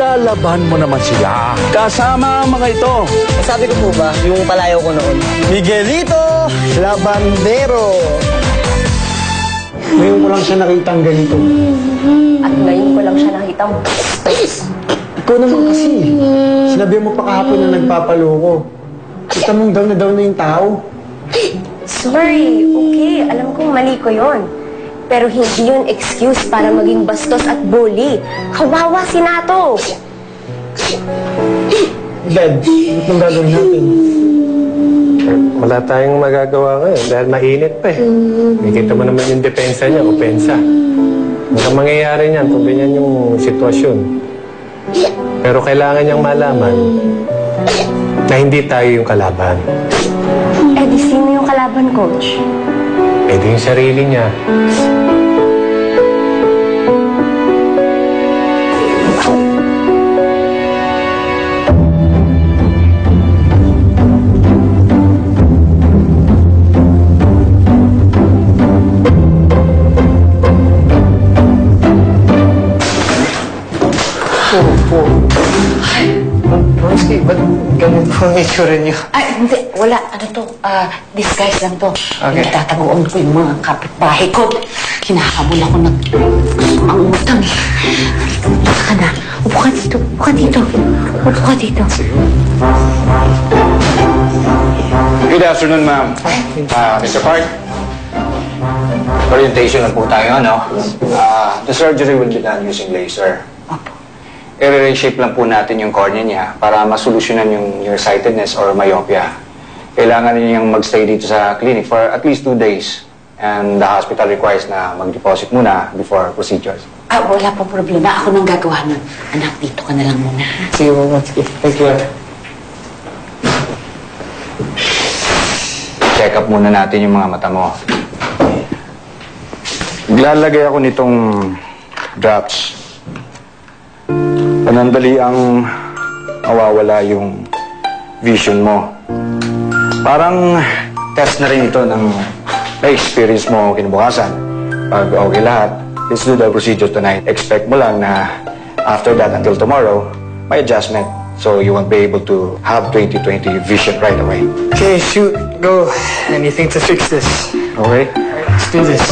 ilalaban mo naman sila. Kasama ang mga ito. Sabi ko po ba, yung palayaw ko noon, Miguelito Labandero. Ngayon ko lang siya nakitang ganito. At ngayon ko lang siya nakitang... Ikaw naman kasi. Sinabi mo pa kahapon na nagpapaloko. Kita mong down na yung tao. Sorry, okay. Alam kong mali ko yon. Pero hindi yun excuse para maging bastos at bully. Kawawa si Nato. Dad, ano pang gagawin natin? Wala tayong magagawa ngayon dahil mainit pa eh. Nakikita mo naman yung depensa niya, opensa. Ang mangyayari niyan kung ganyan yung sitwasyon. Pero kailangan niyang malaman na hindi tayo yung kalaban. Eh di sino yung kalaban, Coach? Eh di yung sarili niya. Honestly, ba't ganun po ang itsura niyo? Ay, hindi. Wala. Ano to? Disguise lang to. Okay. Nagtataguan ko yung mga kapitbahay ko. Hinahabol ako ng ang utang. Upo ka na. Upo ka dito. Upo ka dito. Upo ka dito. Good afternoon, ma'am. Mr. Park. Orientation lang po tayo, ano? The surgery will be done using laser. I-reshape lang po natin yung cornea niya para masolusyonan yung nearsightedness or myopia. Kailangan niyang magstay dito sa clinic for at least 2 days. And the hospital requires na mag-deposit muna before procedures. Wala pong problema. Ako nang gagawa nun. Anak, dito ka na lang muna. Sige, mama. Sige. Thank you. Check up muna natin yung mga mata mo. Maglalagay ako nitong drops. Panandali ang mawawala yung vision mo. Parang test na rin ito ng na-experience mo kinabukasan. Pag okay lahat, let's do the procedure tonight. Expect mo lang na after that until tomorrow, may adjustment. So you won't be able to have 20/20 vision right away. Okay, shoot. Go. Anything to fix this. Okay? Let's do this.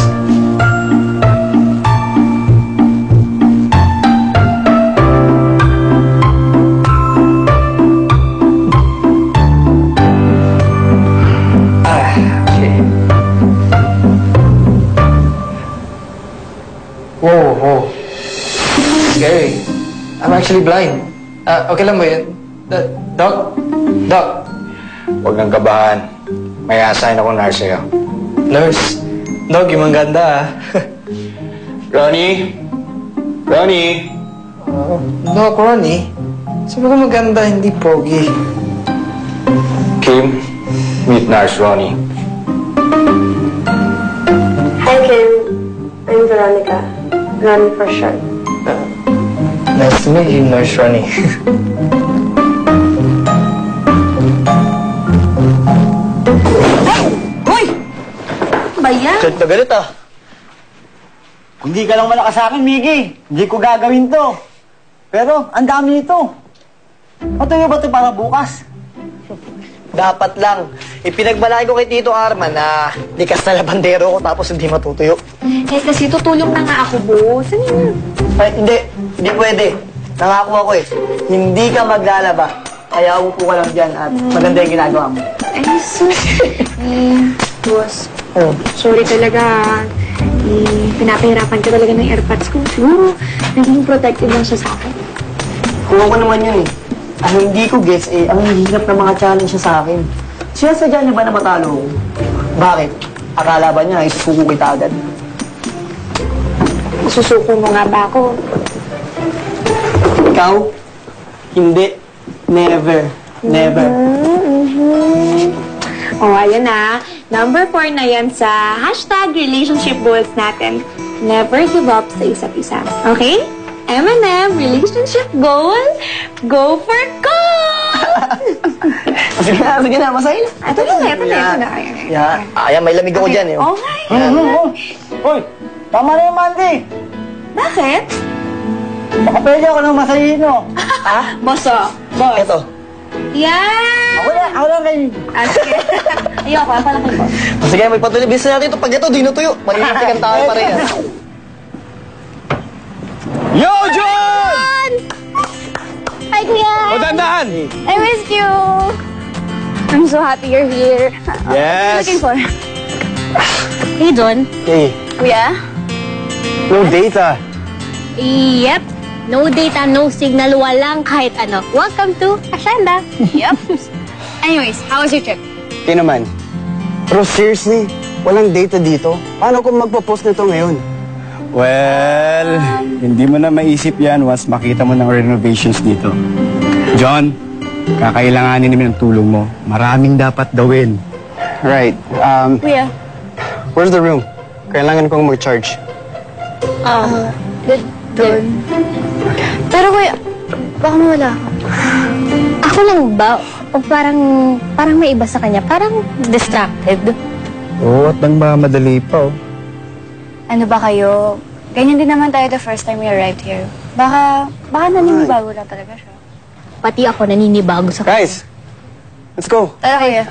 Whoa. Scary. I'm actually blind. Okay lang ba yun? Doc? Huwag kang kabahan. May assign akong nurse sa'yo. Nurse? Doc, yung ganda Ronnie? Ronnie? Doc, Ronnie? Sabi ko maganda, hindi pogi. Kim, meet nurse Ronnie. Hi, Kim. I'm Veronica. Ronnie for short. Nice to meet you, Nurse Ronnie. Hoy! Ba yan? Galit na galit ah. Kung di ka lang malakas sa akin, Miggy, hindi ko gagawin to. Pero, ang dami nito. Matuloy ba ito para bukas? Dapat lang. Ipinagmalaki ko kay Tito Arman na likas na labandero ko tapos hindi matutuyo. Eh kasi tutulong na nga ako, boss. Ano yun? Ay, hindi pwede. Nangako ako eh. Hindi ka maglalaba. Kaya upo ka lang dyan at maganda yung ginagawa mo. Ay, sus. Boss. Sorry talaga. Pinapahirapan ka talaga ng airpods ko. Siguro, naging protective lang siya sa akin. Kuha ko naman yun eh. Ang hindi ko gets eh, ang hirap ng mga challenge siya sa akin. Sinasadya niya ba na matalo ko? Bakit? Akala ba niya, isusuko kita agad? Susuko mo nga ba ako? Ikaw? Hindi. Never. Never. Ayan na. Number 4 na yan sa hashtag relationship goals natin. Never give up sa isa't isa. Okay? M&M, relationship goal, go for goal! Sige na, masahin. Ito na. Ayan, may lamig ako dyan eh. Okay. Hoy, tama na yung Mandy. Bakit? Baka pwede ako ng masahino. Boso. Boss. Ito. Yan! Ako lang kayo. Sige. Ayoko, ang pala ko. Sige, may patuloy. Bisa natin ito. Pag ito, di natuyo. Maninipikan tayo pa rin. Yo, John! Hi, Kuya! O, dandahan! I missed you! I'm so happy you're here. Yes! Looking for... Hey, John. Hey, Kuya? no data. Yep. No data, no signal, walang kahit ano. Welcome to Hacienda. Yep. Anyways, how was your trip? Okay naman. Pero seriously, walang data dito. Paano kung magpo-post nito ngayon? Well, hindi mo na maisip yan once makita mo ng renovations dito. John, kakailanganin namin ng tulong mo. Maraming dapat gawin. Right. Kuya. Where's the room? Kailangan kong mag-charge. Doon. Pero kuya, baka mawala ako. Ako lang ba? O parang may iba sa kanya? Parang distracted. Oo, at nang madali pa, oh. Ano ba kayo? Ganyan din naman tayo the first time we arrived here. Baka naninibago lang talaga siya. Pati ako naninibago sa kanya. Guys, let's go. Tara kuya.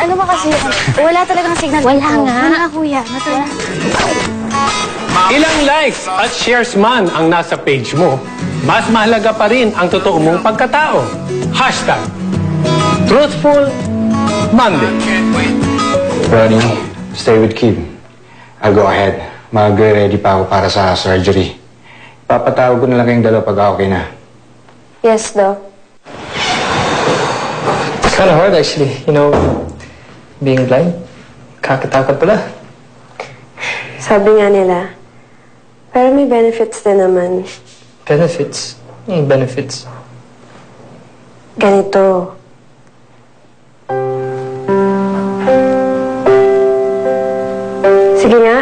Ano ba kasi? Wala talagang signal. Wala nga. Wala kuya. Natala. Ilang likes at shares man ang nasa page mo, mas mahalaga pa rin ang totoo mong pagkatao. Hashtag Truthful Monday. Ronnie, stay with Kim. I'll go ahead. Mag-ready pa ako para sa surgery. Papatawag ko na lang kayong dalawa pag okay na. Yes, Doc. It's kind of hard actually, being blind. Kakatakot pala. Sabi nga nila, pero may benefits din naman. Benefits? Yung benefits? Ganito. Sige nga,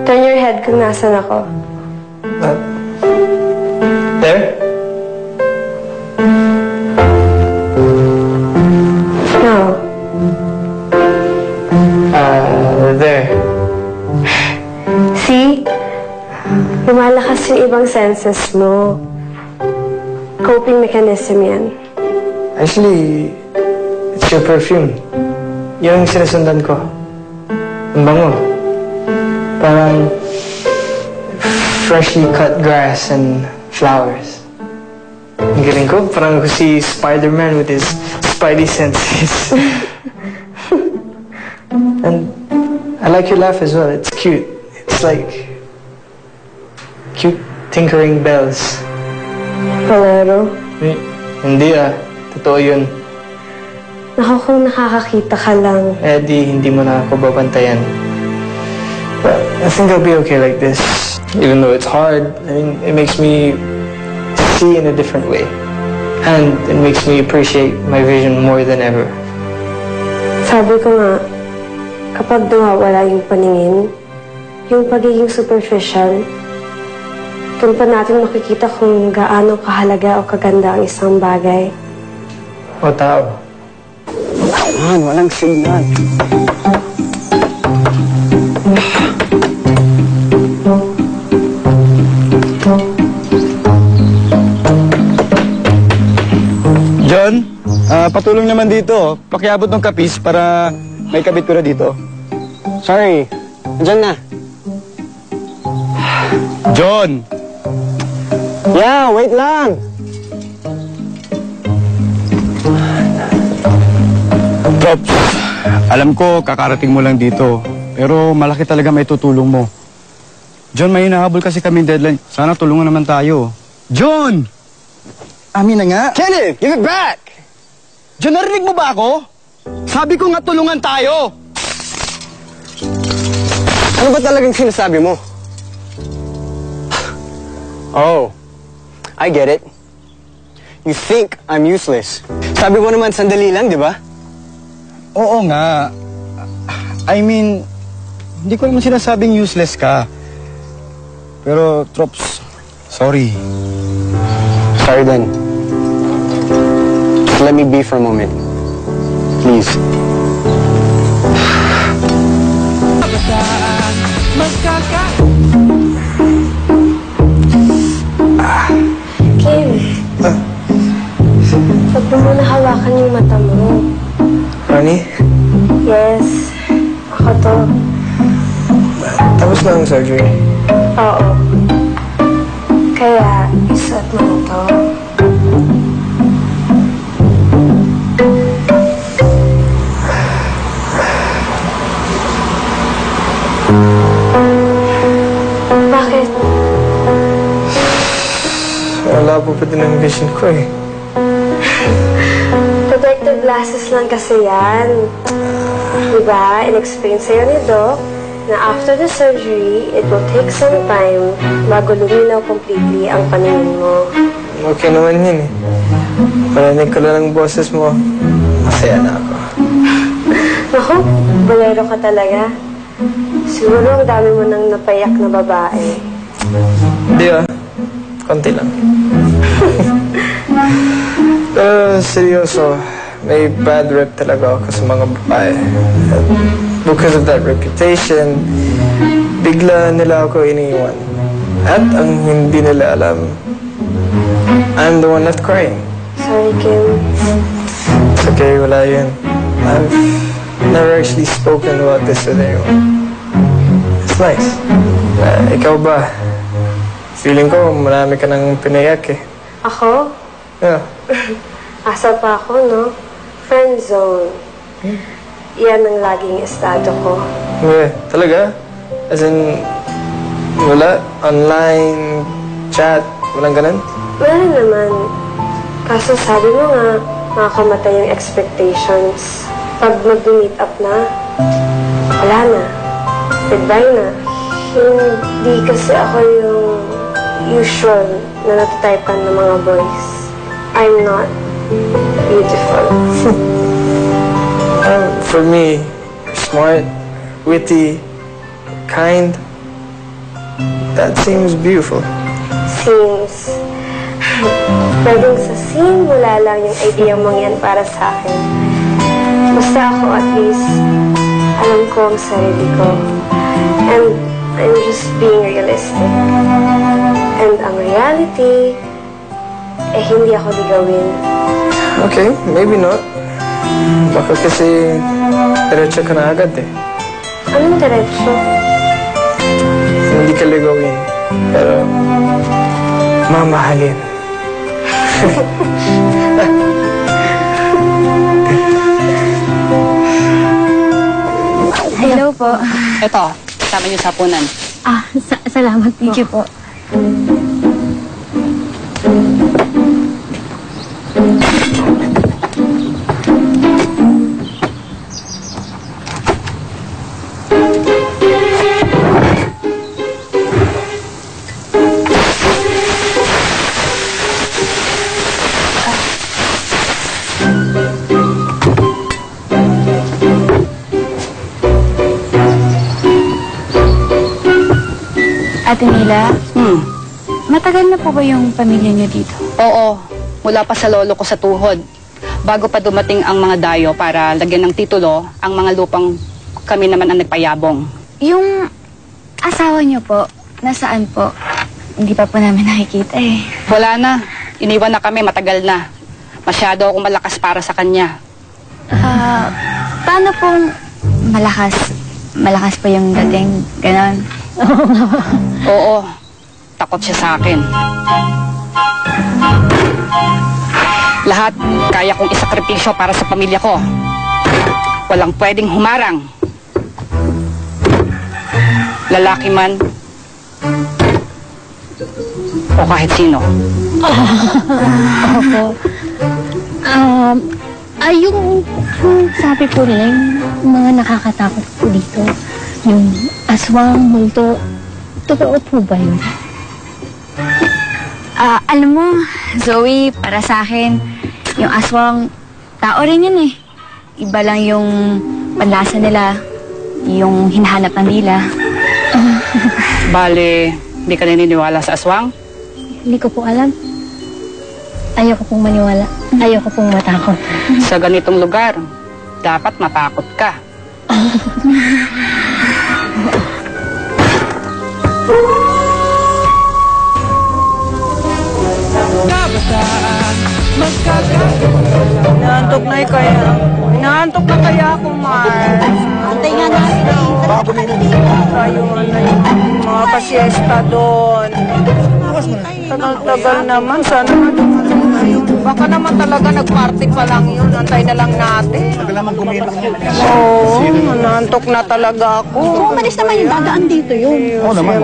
turn your head kung nasan ako. There? No. There. See? Lumalakas yung ibang senses mo. Coping mechanism yan. Actually, it's your perfume. Yun ang sinusundan ko. Ang bango. Parang freshly cut grass and flowers. Ang galing ko, parang ako si Spider-Man with his spidey senses. And I like your laugh as well. It's cute. It's like cute tinkering bells. Palaro. Hindi totoo yun. Naku, kung nakakakita ka lang. Di hindi mo na ako babantayan. But I think I'll be okay like this. Even though it's hard, it makes me see in a different way. And it makes me appreciate my vision more than ever. Sabi ko nga, kapag nawawala yung paningin, yung pagiging superficial, doon pa natin makikita kung gaano kahalaga o kaganda ang isang bagay. O tao. Man, walang signal. John, patulong naman dito. Pakiabot ng kapis para may kabit ko na dito. Sorry, andyan na. John! Yeah, wait lang. Props, alam ko kakarating mo lang dito. Pero malaki talaga may tutulong mo. John, may hinahabol kasi kaming deadline. Sana tulungan naman tayo. John! Amin na nga. Kenneth, give it back! John, narinig mo ba ako? Sabi ko nga tulungan tayo! Ano ba talagang sinasabi mo? Oh, I get it. You think I'm useless. Sabi mo naman sandali lang, di ba? Oo nga. I mean, hindi ko naman sinasabing useless ka. Pero, Trops, sorry. Sorry then. Just let me be for a moment. Please. yung mata mo. Honey, Yes, ako to. tapos na ang surgery. Oo. Kaya, isuot mo na to. Bakit? Wala po pa din ang vision ko eh. Protective glasses lang kasi yan. Diba, in-explain sa'yo ni Doc na after the surgery, it will take some time bago luminaw completely ang paningin mo. Okay naman yun eh. Marinig ko lang ang boses mo. Masaya na ako. Naku, bolero ka talaga. Siguro ang dami mo nang napayak na babae. Hindi ah. Konti lang. Pero seryoso, may bad rep talaga ako sa mga babae. At because of that reputation, bigla nila ako iniiwan. At ang hindi nila alam, I'm the one left crying. Sorry, Kim. It's okay, wala yun. I've never actually spoken about this with anyone. It's nice. Ikaw ba? Feeling ko marami ka nang pinayak eh. Ako? Yeah. Asa pa ako, no? Friend zone. Yan ang laging estado ko. Talaga? As in, wala? Online, chat, walang ganun? Wala naman. Kaso sabi mo nga, makakamatay yung expectations. Pag mag-meet up na, wala na. Goodbye na. Hindi kasi ako yung usual na natatypan ng mga boys. I'm not beautiful. For me, smart, witty, kind, that seems beautiful. Seems. Pwedeng sa simula lang yung idea mong yan para sa akin. Basta ako at least, alam ko ang sarili ko. And I'm just being realistic. And ang reality, hindi ako ligawin. Okay, maybe not. Baka kasi diretso ka na agad eh. Anong diretso? Hindi ka ligawin, pero mamahalin. Hello po. Ito, kasama niyo sa hapunan. Salamat po. Thank you po. Ate Mila, matagal na po ba yung pamilya niyo dito? Oo, mula pa sa lolo ko sa tuhod. Bago pa dumating ang mga dayo para lagyan ng titulo, ang mga lupang kami naman ang nagpayabong. Yung asawa niyo po, nasaan po? Hindi pa po namin nakikita eh. Wala na, iniwan na kami matagal na. Masyado akong malakas para sa kanya. Paano pong malakas? Malakas po yung dating, ganon? Oo, takot siya sa akin. Lahat kaya kong isakripisyo para sa pamilya ko. Walang pwedeng humarang. Lalaki man o kahit sino. Opo. Yung sabi po nila, yung mga nakakatakot po dito, yung aswang, multo, totoo po ba yun? Alam mo, Zoe, para sa akin, yung aswang, tao rin yun eh. Iba lang yung panlasa nila, yung hinahanap ng dila. Bale, hindi ka naniniwala sa aswang? Hindi ko po alam. Ayoko pong maniwala. Ayoko pong matakot. Sa ganitong lugar, dapat matakot ka. Kabataan, Inaantok na kaya. Inaantok na kaya ako, Mars. Antay nga natin. Tayo na yung mga kasiesta doon. Tagal naman. Sana baka naman talaga nag-party pa lang yun. Antay na lang natin. Tagal naman kumilos niya. Oo, nanantok na talaga ako. Umalis naman yung dadaan dito yun. Oo naman.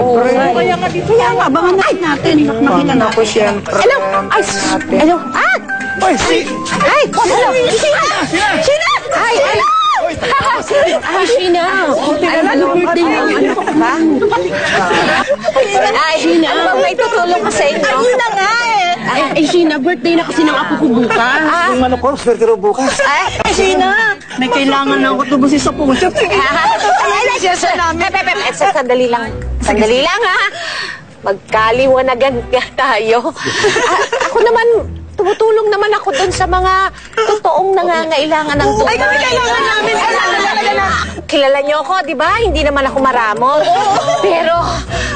Kaya nga dito. Kaya nga, abangan natin. Makita na ako siyempre. Hello! Ay, hello! Ah! Ay, Ay! Hello! Sheena! Ay! Hello! Ay, Sheena! Ano birthday mo? Ano ka ba? Ay, Sheena! Ano bang may tutulong ka sa inyo? Ayun na nga eh! Ay, Sheena, birthday na kasi ng apo ko bukas. yung ano ko, swerte ro bukas. Ay, Sheena! May kailangan na ako tubusin sa puso. Sandali lang. Sandali lang, ha? Magkaliwanagan ka tayo. Ako naman, tumutulong naman ako dun sa mga totoong nangangailangan ng tulong. Ay, kami kailangan namin. Kilala niyo ako, di ba? Hindi naman ako maramot. Pero,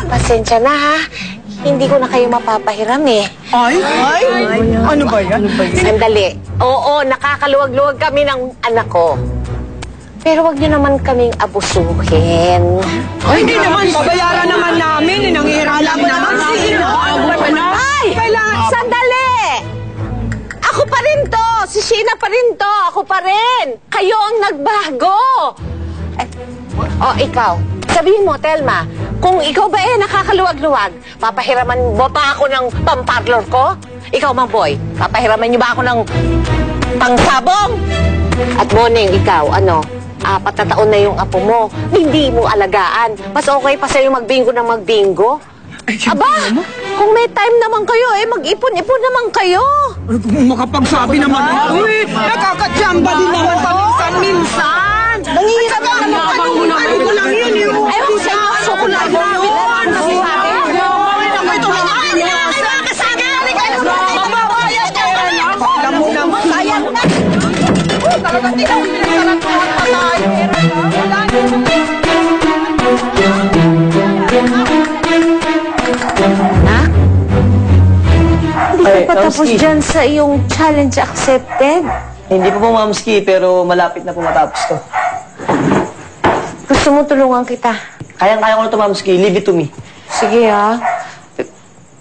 pasensya na, ha? Hindi ko na kayo mapapahiram, eh. Ay? Ano ba yan? Sandali. Oo, nakakaluwag-luwag kami ng anak ko. Pero wag niyo naman kaming abusuhin. Ay, hindi naman. Babayaran naman namin. Nangihiralan naman. Ay! Sandali! Ako pa rin to! Si Sheena pa rin to! Ako pa rin! Kayo ang nagbago! Ikaw. Sabihin mo, Telma, kung ikaw ba nakakaluwag-luwag, papahiraman mo pa ako ng pamparlor ko? Ikaw, Mamboy, papahiraman niyo ba ako ng pangsabong? At Boning, ikaw, 4 na taon na yung apo mo, hindi mo alagaan. Mas okay pa sa'yo magbingo ng magbingo. Aba, kung may time naman kayo, mag-ipon-ipon naman kayo. Makapagsabi naman ako. Nakakatsamba din naman paminsan-minsan. Nangihirap ka naman. Ano ko lang yun eh. Ewan sa iyo, so ko lang yun. Alam mo naman. Sayang na. Talagang tinawin pa tayo. Nak? Hindi Ay, ka pa tapos Mamski. dyan sa iyong challenge accepted. Hindi pa po, Mamski, pero malapit na po matapos to. Gusto mo tulungan kita? Kayang-kaya ko na to, Mamski. Leave it to me. Sige, ha?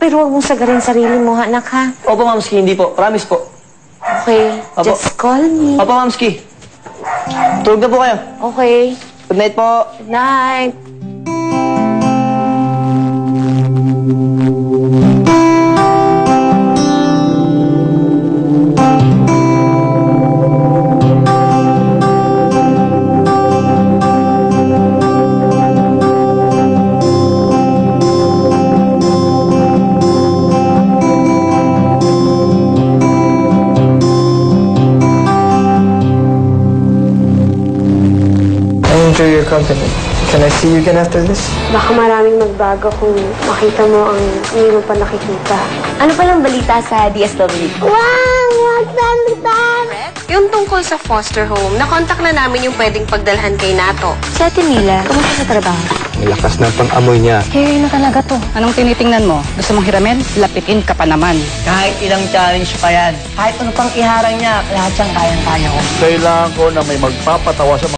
Pero huwag mong sagarin sarili mo, anak, ha? Opo, Mamski, hindi po. Promise po. Okay, Opo. just call me. Opo, Mamski. Tulog na po kayo. Okay, Good night po. good night. I enjoy your company. Can I see you again after this? Baka maraming magbago kung makita mo ang hindi mo pa nakikita. Ano palang balita sa DSW? Wow! Magdalitan! Yung tungkol sa foster home, nakontak na namin yung pwedeng pagdalhan kay Nato. Si Ate Mila, kumusta sa trabaho? Lakas na pang-amoy niya. Kaya na talaga to. Anong tinitingnan mo? Gusto mong hiramin? Lapitin ka pa naman. Kahit ilang challenge pa yan. Kahit ano pang iharang niya, lahat siyang kayang-kaya ko. Kailangan ko na may magpapatawa sa